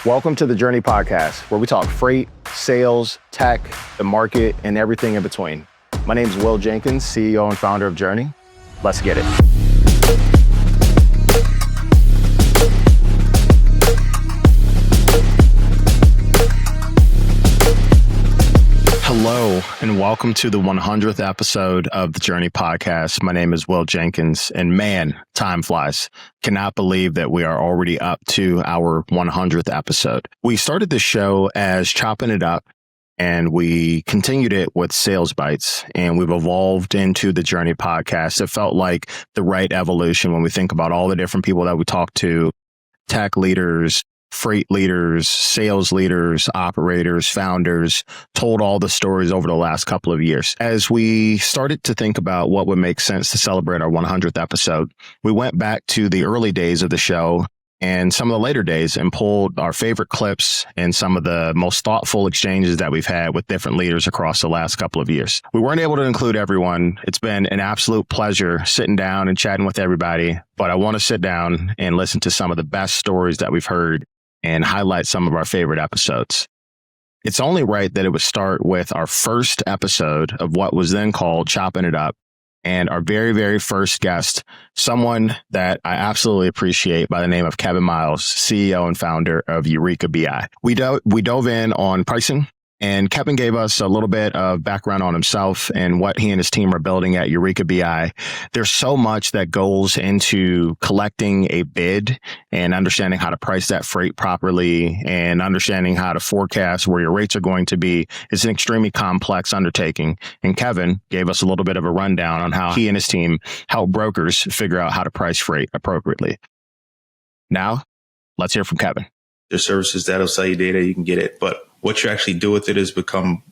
Welcome to the Journey Podcast, where we talk freight, sales, tech, the market, and everything in between. My name is Will Jenkins, CEO and founder of Journey. Let's get it. Hello, and welcome to the 100th episode of the Journey Podcast. My name is Will Jenkins, and man, time flies. Cannot believe that we are already up to our 100th episode. We started this show as Chopping It Up, and we continued it with Sales Bites, and we've evolved into the Journey Podcast. It felt like the right evolution when we think about all the different people that we talked to, tech leaders, freight leaders, sales leaders, operators, founders, told all the stories over the last couple of years. As we started to think about what would make sense to celebrate our 100th episode, we went back to the early days of the show and some of the later days and pulled our favorite clips and some of the most thoughtful exchanges that we've had with different leaders across the last couple of years. We weren't able to include everyone. It's been an absolute pleasure sitting down and chatting with everybody, but I want to sit down and listen to some of the best stories that we've heard and highlight some of our favorite episodes. It's only right that it would start with our first episode of what was then called Chopping It Up, and our very, very first guest, someone that I absolutely appreciate by the name of Kevin Miles, CEO and founder of Eureka BI. We dove in on pricing, and Kevin gave us a little bit of background on himself and what he and his team are building at Eureka BI. There's so much that goes into collecting a bid and understanding how to price that freight properly and understanding how to forecast where your rates are going to be. It's an extremely complex undertaking. And Kevin gave us a little bit of a rundown on how he and his team help brokers figure out how to price freight appropriately. Now, let's hear from Kevin. There's services that'll sell you data, you can get it, but what you actually do with it has become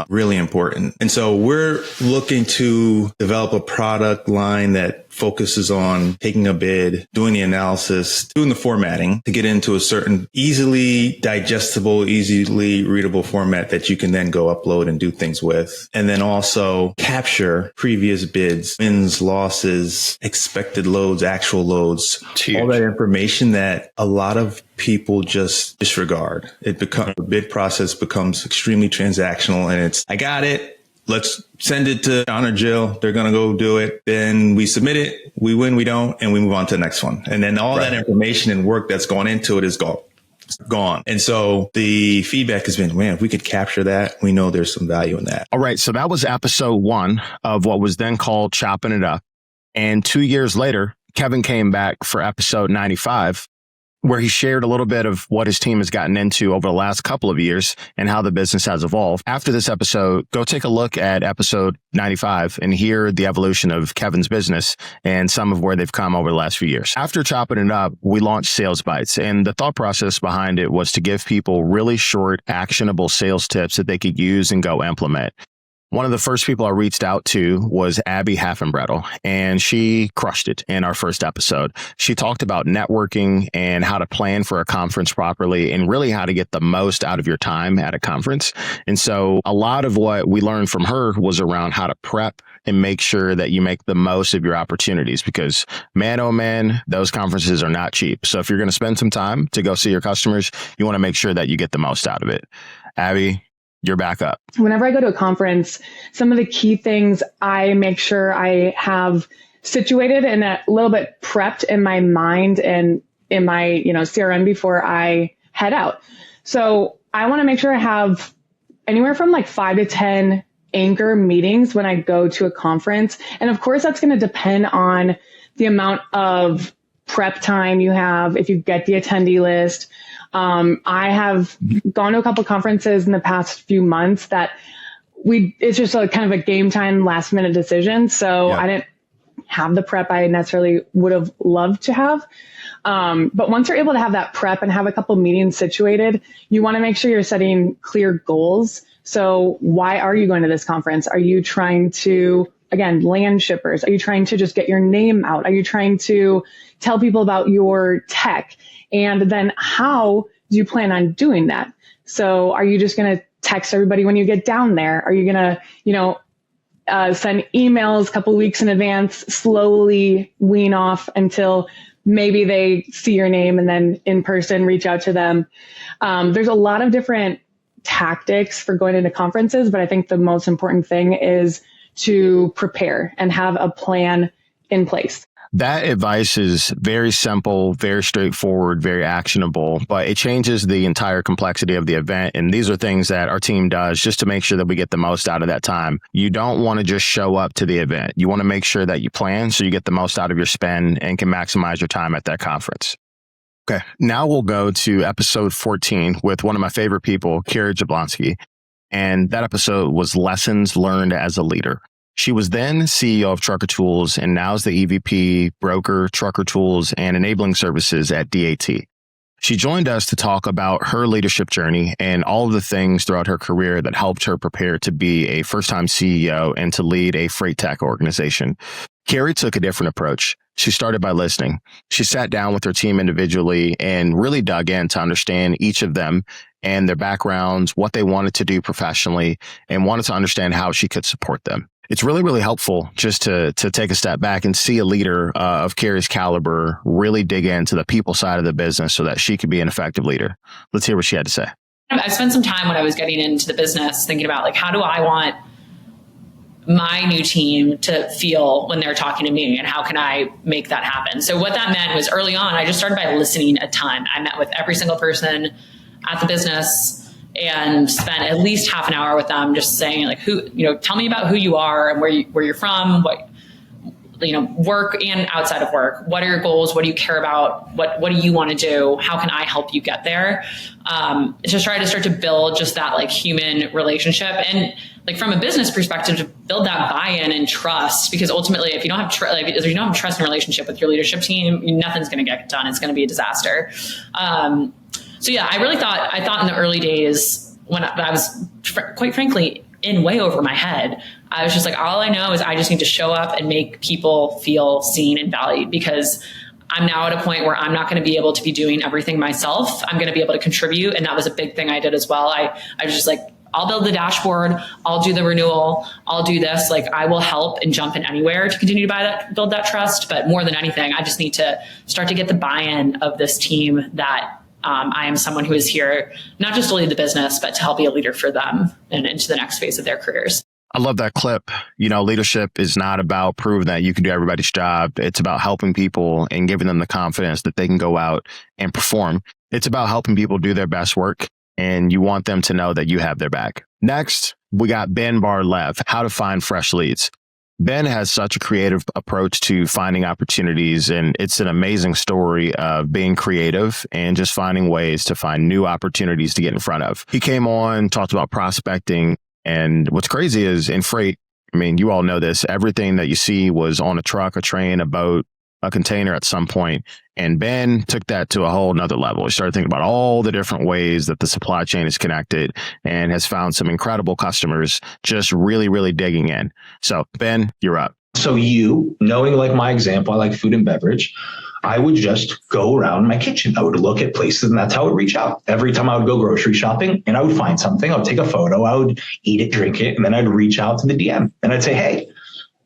really important. And so we're looking to develop a product line that focuses on taking a bid, doing the analysis, doing the formatting to get into a certain easily digestible, easily readable format that you can then go upload and do things with. And then also capture previous bids, wins, losses, expected loads, actual loads, all that information that a lot of people just disregard. The bid process becomes extremely transactional, and it's, I got it. Let's send it to John or Jill. They're going to go do it. Then we submit it. We win, we don't, and we move on to the next one. And then all that information and work that's gone into it is gone. And so the feedback has been, man, if we could capture that, we know there's some value in that. All right. So that was episode 1 of what was then called Chopping It Up. And 2 years later, Kevin came back for episode 95, where he shared a little bit of what his team has gotten into over the last couple of years and how the business has evolved. After this episode, go take a look at episode 95 and hear the evolution of Kevin's business and some of where they've come over the last few years. After Chopping It Up, we launched Sales Bites, and the thought process behind it was to give people really short, actionable sales tips that they could use and go implement. One of the first people I reached out to was Abby Hafenbredl, and she crushed it in our first episode. She talked about networking and how to plan for a conference properly and really how to get the most out of your time at a conference. And so a lot of what we learned from her was around how to prep and make sure that you make the most of your opportunities, because man, oh man, those conferences are not cheap. So if you're going to spend some time to go see your customers, you want to make sure that you get the most out of it. Abby, you're back up. Whenever I go to a conference, some of the key things I make sure I have situated and a little bit prepped in my mind and in my, CRM before I head out. So I want to make sure I have anywhere from like 5 to 10 anchor meetings when I go to a conference. And of course, that's going to depend on the amount of prep time you have, if you get the attendee list. I have gone to a couple conferences in the past few months that it's just kind of a game time last minute decision. So I didn't have the prep I necessarily would have loved to have. But once you're able to have that prep and have a couple meetings situated, you want to make sure you're setting clear goals. So why are you going to this conference? Are you trying to, again, land shippers? Are you trying to just get your name out? Are you trying to tell people about your tech? And then how do you plan on doing that? So are you just going to text everybody when you get down there? Are you going to, send emails a couple weeks in advance, slowly wean off until maybe they see your name and then in person reach out to them. There's a lot of different tactics for going into conferences, but I think the most important thing is to prepare and have a plan in place. That advice is very simple, very straightforward, very actionable, but it changes the entire complexity of the event. And these are things that our team does just to make sure that we get the most out of that time. You don't want to just show up to the event. You want to make sure that you plan so you get the most out of your spend and can maximize your time at that conference. Okay, now we'll go to episode 14 with one of my favorite people, Kary Jablonski. And that episode was Lessons Learned as a Leader. She was then CEO of Trucker Tools and now is the EVP, Broker, Trucker Tools, and Enabling Services at DAT. She joined us to talk about her leadership journey and all of the things throughout her career that helped her prepare to be a first-time CEO and to lead a freight tech organization. Kary took a different approach. She started by listening. She sat down with her team individually and really dug in to understand each of them and their backgrounds, what they wanted to do professionally, and wanted to understand how she could support them. It's really, really helpful just to take a step back and see a leader of Kary's caliber really dig into the people side of the business so that she could be an effective leader. Let's hear what she had to say. I spent some time when I was getting into the business thinking about like, how do I want my new team to feel when they're talking to me and how can I make that happen? So what that meant was early on, I just started by listening a ton. I met with every single person at the business and spent at least half an hour with them just saying like, tell me about who you are and where you're from, what, work and outside of work. What are your goals? What do you care about? What do you want to do? How can I help you get there? Just try to start to build just that like human relationship and like from a business perspective to build that buy-in and trust, because ultimately if you don't have if you don't have trust in relationship with your leadership team, nothing's going to get done. It's going to be a disaster. So yeah, I thought in the early days when I was quite frankly in way over my head, I was just like, all I know is I just need to show up and make people feel seen and valued, because I'm now at a point where I'm not going to be able to be doing everything myself. I'm going to be able to contribute. And that was a big thing I did as well. I was just like, I'll build the dashboard. I'll do the renewal. I'll do this. Like I will help and jump in anywhere to continue to build that trust. But more than anything, I just need to start to get the buy-in of this team that I am someone who is here, not just to lead the business, but to help be a leader for them and into the next phase of their careers. I love that clip. Leadership is not about proving that you can do everybody's job. It's about helping people and giving them the confidence that they can go out and perform. It's about helping people do their best work, and you want them to know that you have their back. Next, we got Ben Bar-Lev, how to find fresh leads. Ben has such a creative approach to finding opportunities, and it's an amazing story of being creative and just finding ways to find new opportunities to get in front of. He came on, talked about prospecting, and what's crazy is in freight, you all know this, everything that you see was on a truck, a train, a boat, a container at some point. And Ben took that to a whole nother level. He started thinking about all the different ways that the supply chain is connected and has found some incredible customers just really, really digging in. So Ben, you're up. So knowing like my example, I like food and beverage. I would just go around my kitchen. I would look at places and that's how I would reach out. Every time I would go grocery shopping and I would find something, I would take a photo, I would eat it, drink it, and then I'd reach out to the DM and I'd say, hey,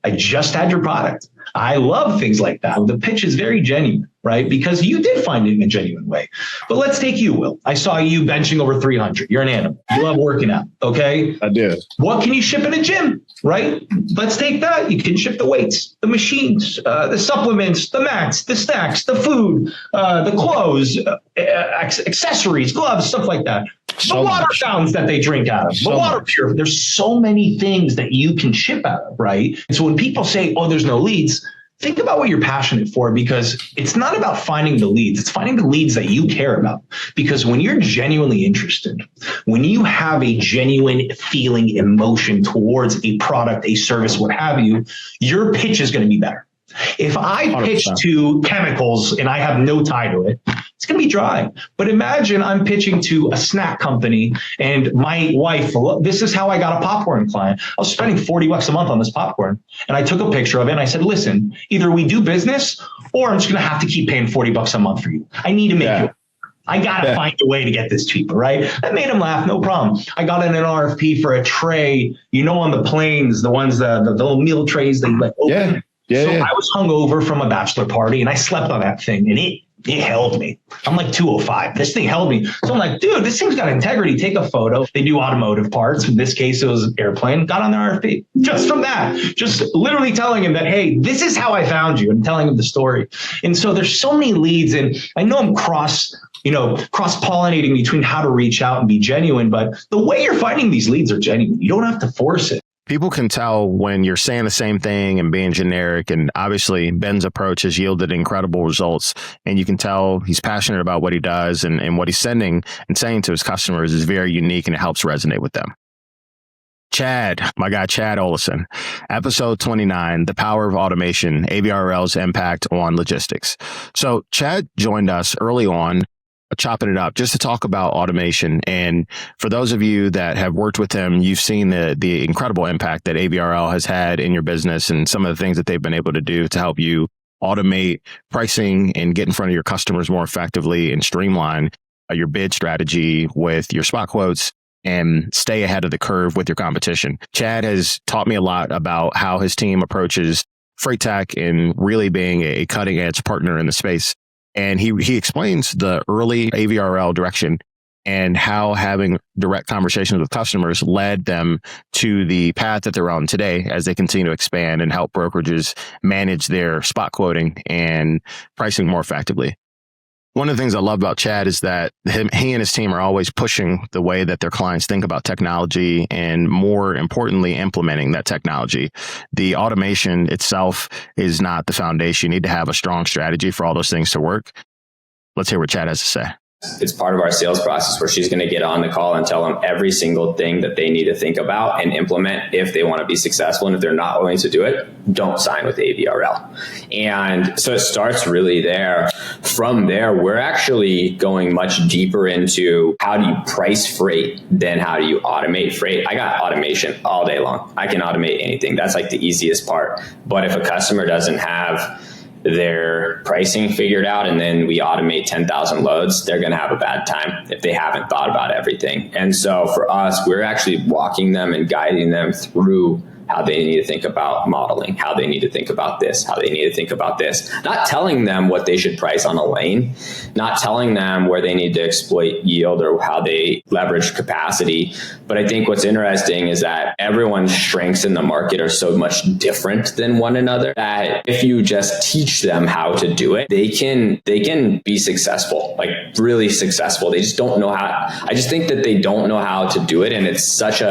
I just had your product. I love things like that. The pitch is very genuine, right? Because you did find it in a genuine way. But let's take you, Will. I saw you benching over 300. You're an animal. You love working out. Okay. I do. What can you ship in a gym, right? Let's take that. You can ship the weights, the machines, the supplements, the mats, the snacks, the food, the clothes, accessories, gloves, stuff like that. The water fountains that they drink out of, the water purifier. There's so many things that you can ship out of, right? And so when people say, oh, there's no leads, think about what you're passionate for, because it's not about finding the leads. It's finding the leads that you care about. Because when you're genuinely interested, when you have a genuine feeling, emotion towards a product, a service, what have you, your pitch is going to be better. If I pitch 100%. To chemicals and I have no tie to it, it's going to be dry. But imagine I'm pitching to a snack company and my wife, this is how I got a popcorn client. I was spending $40 a month on this popcorn and I took a picture of it and I said, listen, either we do business or I'm just going to have to keep paying $40 a month for you. I need to make it. I got to find a way to get this cheaper, right? That made him laugh, no problem. I got in an RFP for a tray, on the planes, the ones, the little meal trays that you like open. I was hungover from a bachelor party and I slept on that thing and it held me. I'm like 205. This thing held me. So I'm like, dude, this thing's got integrity. Take a photo. They do automotive parts. In this case, it was an airplane. Got on the RFP. Just from that, just literally telling him that, hey, this is how I found you, and telling him the story. And so there's so many leads, and I know I'm cross-pollinating between how to reach out and be genuine, but the way you're finding these leads are genuine. You don't have to force it. People can tell when you're saying the same thing and being generic. And obviously, Ben's approach has yielded incredible results. And you can tell he's passionate about what he does, and what he's sending and saying to his customers is very unique, and it helps resonate with them. Chad, my guy, Chad Olesen, episode 29, The Power of Automation, AVRL's Impact on Logistics. So Chad joined us early on, chopping it up just to talk about automation. And for those of you that have worked with him, you've seen the incredible impact that AVRL has had in your business and some of the things that they've been able to do to help you automate pricing and get in front of your customers more effectively and streamline your bid strategy with your spot quotes and stay ahead of the curve with your competition. Chad has taught me a lot about how his team approaches freight tech and really being a cutting edge partner in the space. And he explains the early AVRL direction and how having direct conversations with customers led them to the path that they're on today as they continue to expand and help brokerages manage their spot quoting and pricing more effectively. One of the things I love about Chad is that he and his team are always pushing the way that their clients think about technology and, more importantly, implementing that technology. The automation itself is not the foundation. You need to have a strong strategy for all those things to work. Let's hear what Chad has to say. It's part of our sales process where she's going to get on the call and tell them every single thing that they need to think about and implement if they want to be successful. And if they're not willing to do it, don't sign with AVRL. And so it starts really there. From there, we're actually going much deeper into how do you price freight than how do you automate freight. I got automation all day long. I can automate anything. That's like the easiest part. But if a customer doesn't have their pricing figured out and then we automate 10,000 loads, they're going to have a bad time if they haven't thought about everything. And so for us, we're actually walking them and guiding them through how they need to think about modeling, how they need to think about this, how they need to think about this. Not telling them what they should price on a lane, not telling them where they need to exploit yield or how they leverage capacity. But I think what's interesting is that everyone's strengths in the market are so much different than one another that if you just teach them how to do it, they can be successful, like really successful. They just don't know how. I just think that they don't know how to do it. And it's such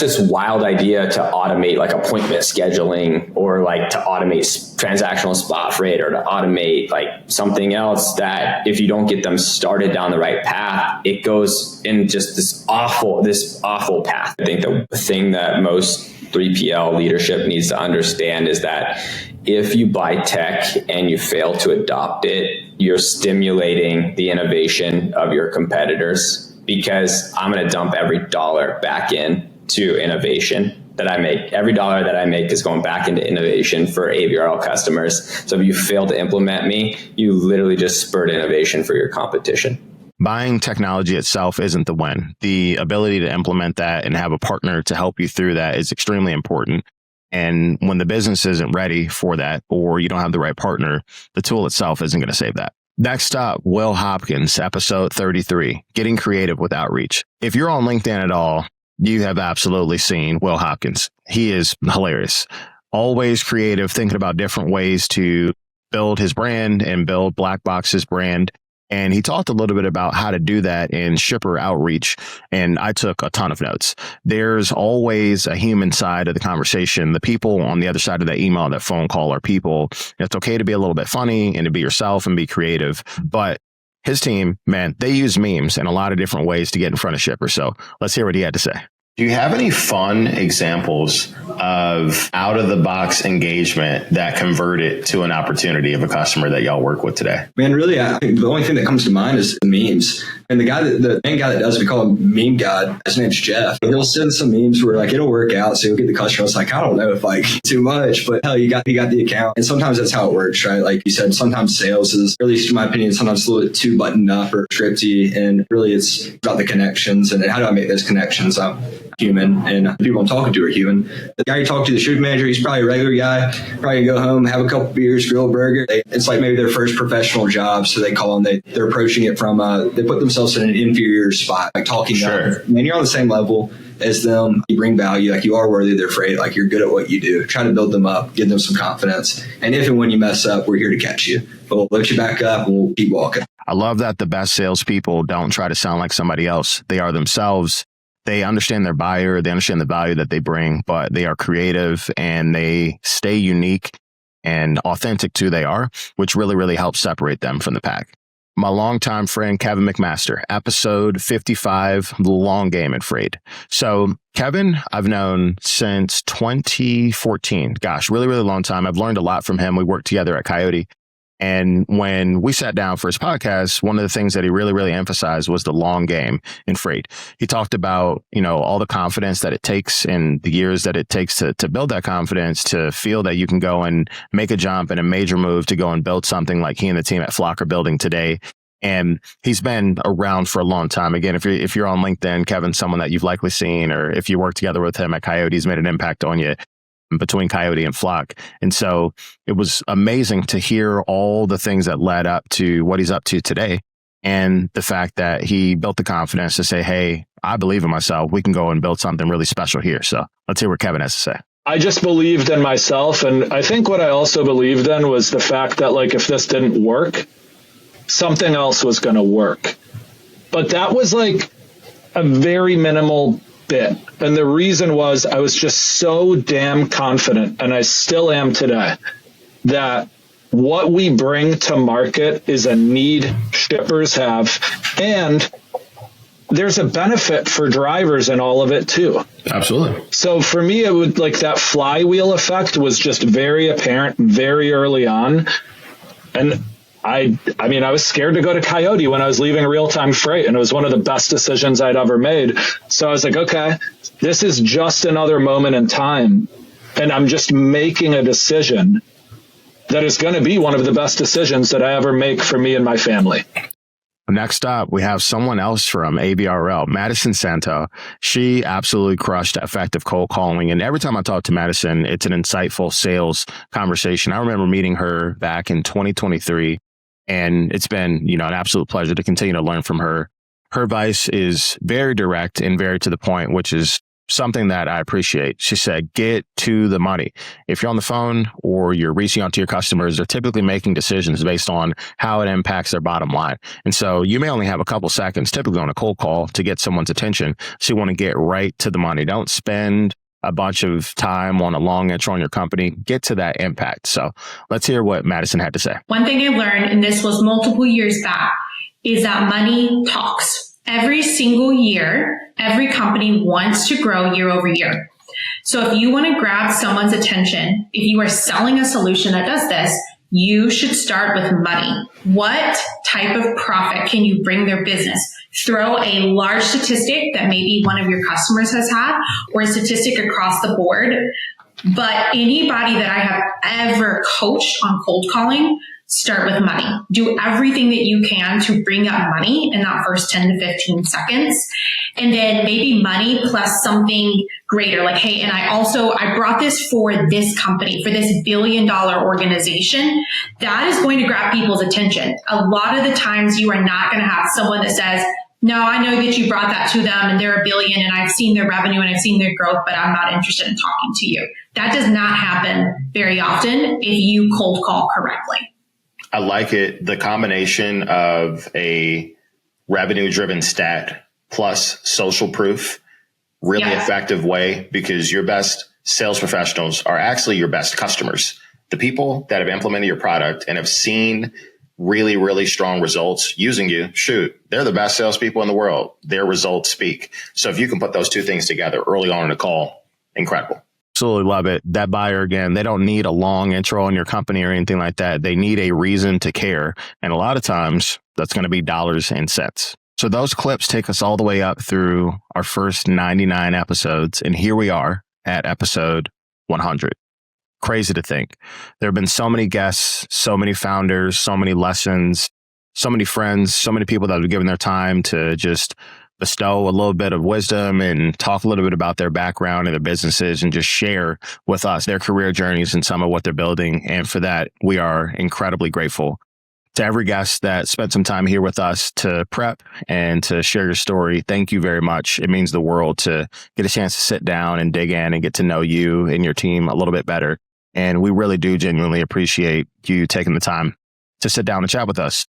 this wild idea to automate like appointment scheduling or like to automate transactional spot freight or to automate like something else that if you don't get them started down the right path, it goes in just this awful path. I think the thing that most 3PL leadership needs to understand is that if you buy tech and you fail to adopt it, you're stimulating the innovation of your competitors, because I'm going to dump every dollar back in to innovation that I make. Every dollar that I make is going back into innovation for AVRL customers. So if you fail to implement me, you literally just spurred innovation for your competition. Buying technology itself isn't the win. The ability to implement that and have a partner to help you through that is extremely important. And when the business isn't ready for that, or you don't have the right partner, the tool itself isn't going to save that. Next up, Will Hopkins, episode 33, Getting Creative with Outreach. If you're on LinkedIn at all, you have absolutely seen Will Hopkins. He is hilarious. Always creative, thinking about different ways to build his brand and build Black Box's brand. And he talked a little bit about how to do that in shipper outreach. And I took a ton of notes. There's always a human side of the conversation. The people on the other side of that email, that phone call are people. It's okay to be a little bit funny and to be yourself and be creative. But his team, man, they use memes in a lot of different ways to get in front of shippers. So let's hear what he had to say. Do you have any fun examples of out-of-the-box engagement that converted to an opportunity of a customer that y'all work with today? Man, really, the only thing that comes to mind is memes. And the main guy that does, we call him Meme God. His name's Jeff. He'll send some memes where like it'll work out. So you'll get the customer. It's like, I don't know if like too much, but hell, you got the account. And sometimes that's how it works, right? Like you said, sometimes sales is, or at least in my opinion, sometimes a little bit too buttoned up or scripty. And really it's about the connections and how do I make those connections? I'm human and the people I'm talking to are human. The guy you talk to, the shift manager, he's probably a regular guy, probably gonna go home, have a couple beers, grill a burger. It's like maybe their first professional job. So they call them, they're approaching it from, they put themselves in an inferior spot, like talking Sure. Man, you're on the same level as them. You bring value, like you are worthy of their freight, like you're good at what you do. Try to build them up, give them some confidence. And if and when you mess up, we're here to catch you. But we'll lift you back up and we'll keep walking. I love that the best salespeople don't try to sound like somebody else. They are themselves. They understand their buyer. They understand the value that they bring, but they are creative and they stay unique and authentic to who they are, which really, really helps separate them from the pack. My longtime friend, Kevin McMaster, episode 55, The Long Game at Freight. So Kevin, I've known since 2014. Gosh, really, really long time. I've learned a lot from him. We worked together at Coyote. And when we sat down for his podcast, one of the things that he really, really emphasized was the long game in freight. He talked about, all the confidence that it takes and the years that it takes to build that confidence, to feel that you can go and make a jump and a major move to go and build something like he and the team at Flock are building today. And he's been around for a long time. Again, if you're on LinkedIn, Kevin's someone that you've likely seen, or if you work together with him at Coyote, he's made an impact on you between Coyote and Flock. And so it was amazing to hear all the things that led up to what he's up to today. And the fact that he built the confidence to say, hey, I believe in myself. We can go and build something really special here. So let's hear what Kevin has to say. I just believed in myself. And I think what I also believed in was the fact that like, if this didn't work, something else was going to work. But that was like a very minimal bit. And the reason was I was just so damn confident, and I still am today, that what we bring to market is a need shippers have. And there's a benefit for drivers in all of it too. Absolutely. So for me, it would like that flywheel effect was just very apparent very early on. And I mean, I was scared to go to Coyote when I was leaving real-time freight, and it was one of the best decisions I'd ever made. So I was like, okay, this is just another moment in time, and I'm just making a decision that is going to be one of the best decisions that I ever make for me and my family. Next up, we have someone else from ABRL, Madison Santo. She absolutely crushed effective cold calling. And every time I talk to Madison, it's an insightful sales conversation. I remember meeting her back in 2023, and it's been, an absolute pleasure to continue to learn from her. Her advice is very direct and very to the point, which is something that I appreciate. She said, get to the money. If you're on the phone or you're reaching out to your customers, they're typically making decisions based on how it impacts their bottom line. And so you may only have a couple seconds, typically on a cold call, to get someone's attention. So you want to get right to the money. Don't spend a bunch of time on a long intro on your company. Get to that impact. So let's hear what Madison had to say. One thing I learned, and this was multiple years back, is that money talks. Every single year, every company wants to grow year over year. So if you want to grab someone's attention, if you are selling a solution that does this, you should start with money. What type of profit can you bring their business? Throw a large statistic that maybe one of your customers has had, or a statistic across the board. But anybody that I have ever coached on cold calling, start with money. Do everything that you can to bring up money in that first 10 to 15 seconds. And then maybe money plus something greater. Like, hey, and I brought this for this company, for this $1 billion organization. That is going to grab people's attention. A lot of the times you are not going to have someone that says, no, I know that you brought that to them and they're $1 billion and I've seen their revenue and I've seen their growth, but I'm not interested in talking to you. That does not happen very often if you cold call correctly. I like it. The combination of a revenue-driven stat plus social proof, really effective way, because your best sales professionals are actually your best customers. The people that have implemented your product and have seen really, really strong results using you, they're the best salespeople in the world. Their results speak. So if you can put those two things together early on in a call, incredible. Absolutely love it. That buyer, again, they don't need a long intro on your company or anything like that. They need a reason to care. And a lot of times that's going to be dollars and cents. So those clips take us all the way up through our first 99 episodes. And here we are at episode 100. Crazy to think. There have been so many guests, so many founders, so many lessons, so many friends, so many people that have given their time to just bestow a little bit of wisdom and talk a little bit about their background and their businesses and just share with us their career journeys and some of what they're building. And for that, we are incredibly grateful. To every guest that spent some time here with us to prep and to share your story, thank you very much. It means the world to get a chance to sit down and dig in and get to know you and your team a little bit better. And we really do genuinely appreciate you taking the time to sit down and chat with us.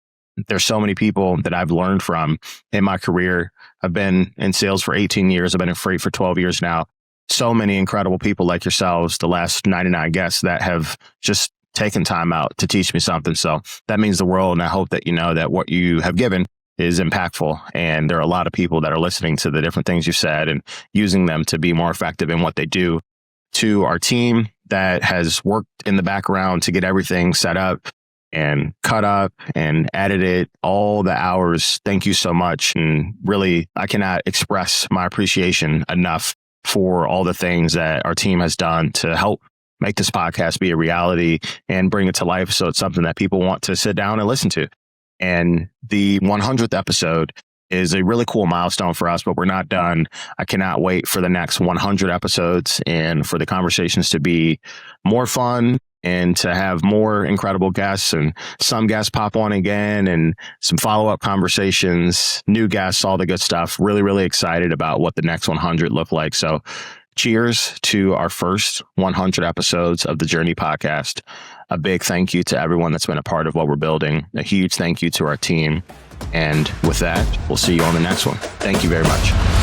There's so many people that I've learned from in my career. I've been in sales for 18 years. I've been in freight for 12 years now. So many incredible people like yourselves, the last 99 guests that have just taken time out to teach me something. So that means the world. And I hope that you know that what you have given is impactful. And there are a lot of people that are listening to the different things you've said and using them to be more effective in what they do. To our team that has worked in the background to get everything set up and cut up and edited all the hours, thank you so much. And really, I cannot express my appreciation enough for all the things that our team has done to help make this podcast be a reality and bring it to life. So it's something that people want to sit down and listen to. And the 100th episode is a really cool milestone for us, but we're not done. I cannot wait for the next 100 episodes and for the conversations to be more fun and to have more incredible guests and some guests pop on again and some follow-up conversations, new guests, all the good stuff. Really, really excited about what the next 100 look like. So cheers to our first 100 episodes of the Journey podcast. A big thank you to everyone that's been a part of what we're building. A huge thank you to our team. And with that, we'll see you on the next one. Thank you very much.